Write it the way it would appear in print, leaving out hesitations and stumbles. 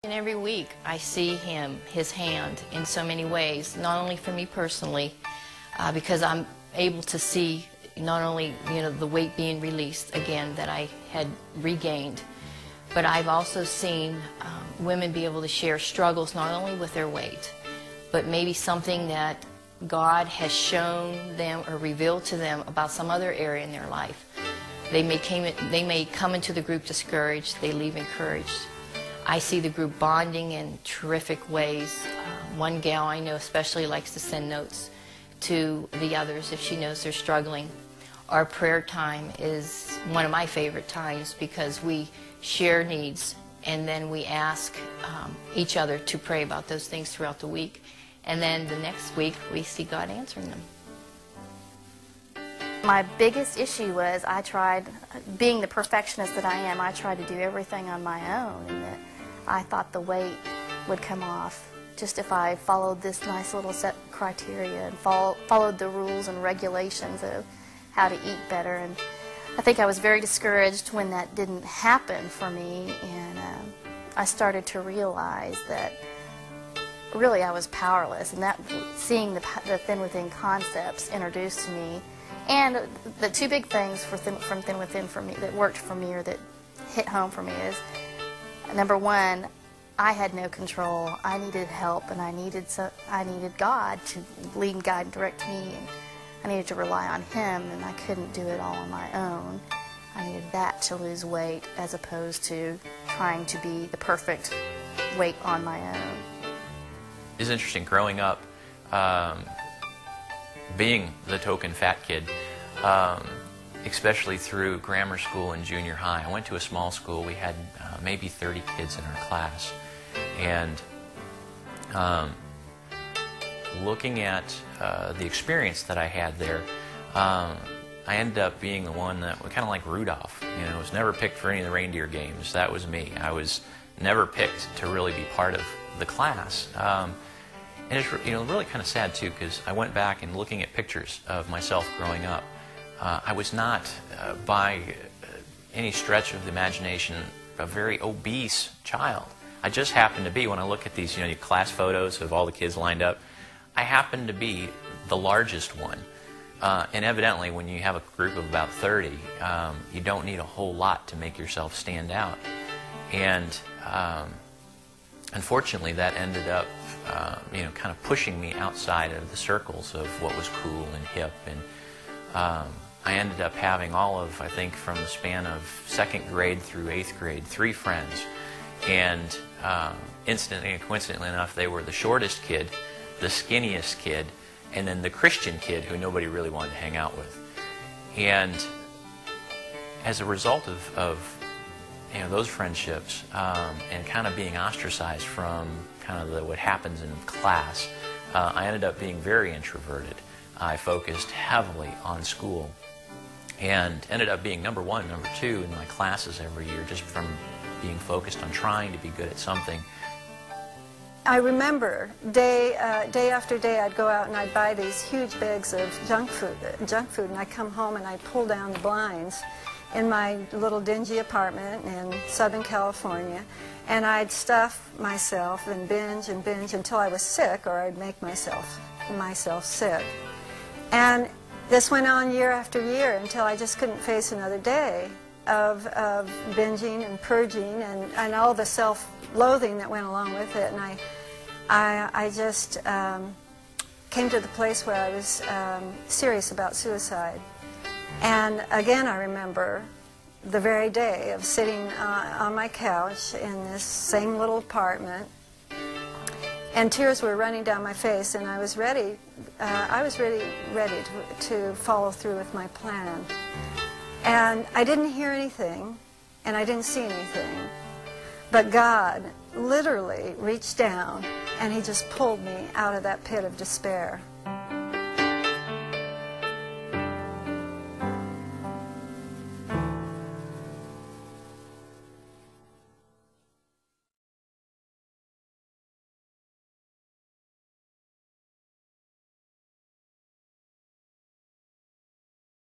And every week I see his hand in so many ways, not only for me personally, because I'm able to see not only the weight being released again that I had regained, but I've also seen women be able to share struggles not only with their weight, but maybe something that God has shown them or revealed to them about some other area in their life. They may come into the group discouraged, they leave encouraged. I see the group bonding in terrific ways. One gal I know especially likes to send notes to the others if she knows they're struggling. Our prayer time is one of my favorite times because we share needs and then we ask each other to pray about those things throughout the week. And then the next week we see God answering them. My biggest issue was I tried, being the perfectionist that I am, I tried to do everything on my own, and that I thought the weight would come off just if I followed this nice little set criteria and followed the rules and regulations of how to eat better. And I think I was very discouraged when that didn't happen for me, and I started to realize that really I was powerless, and that seeing the Thin Within concepts introduced to me. And the two big things from Thin Within for me that worked for me or that hit home for me is, number one, I had no control. I needed help, and I needed God to lead and guide and direct me, and I needed to rely on Him, and I couldn't do it all on my own. I needed that to lose weight as opposed to trying to be the perfect weight on my own. It's interesting growing up, being the token fat kid, especially through grammar school and junior high. I went to a small school. We had maybe 30 kids in our class. And looking at the experience that I had there, I ended up being the one that was kind of like Rudolph. Was never picked for any of the reindeer games. That was me. I was never picked to really be part of the class. And it's really kind of sad too, because I went back and looking at pictures of myself growing up. I was not, by any stretch of the imagination, a very obese child. I just happened to be, when I look at these class photos of all the kids lined up, I happened to be the largest one. And evidently, when you have a group of about 30, you don't need a whole lot to make yourself stand out. And unfortunately, that ended up kind of pushing me outside of the circles of what was cool and hip. And I ended up having all of, I think, from the span of 2nd grade through 8th grade, 3 friends. And instantly and coincidentally enough, they were the shortest kid, the skinniest kid, and then the Christian kid who nobody really wanted to hang out with. And as a result of those friendships and kind of being ostracized from kind of what happens in class, I ended up being very introverted. I focused heavily on school and ended up being number 1, number 2 in my classes every year, just from being focused on trying to be good at something. I remember day after day I'd go out and I'd buy these huge bags of junk food, and I'd come home and I'd pull down the blinds in my little dingy apartment in Southern California, and I'd stuff myself and binge until I was sick, or I'd make myself sick. And this went on year after year until I just couldn't face another day of binging and purging and all the self-loathing that went along with it. And I just came to the place where I was serious about suicide. And again, I remember the very day of sitting on my couch in this same little apartment, and tears were running down my face, and I was ready. I was really ready to follow through with my plan. And I didn't hear anything, and I didn't see anything, but God literally reached down, and He just pulled me out of that pit of despair.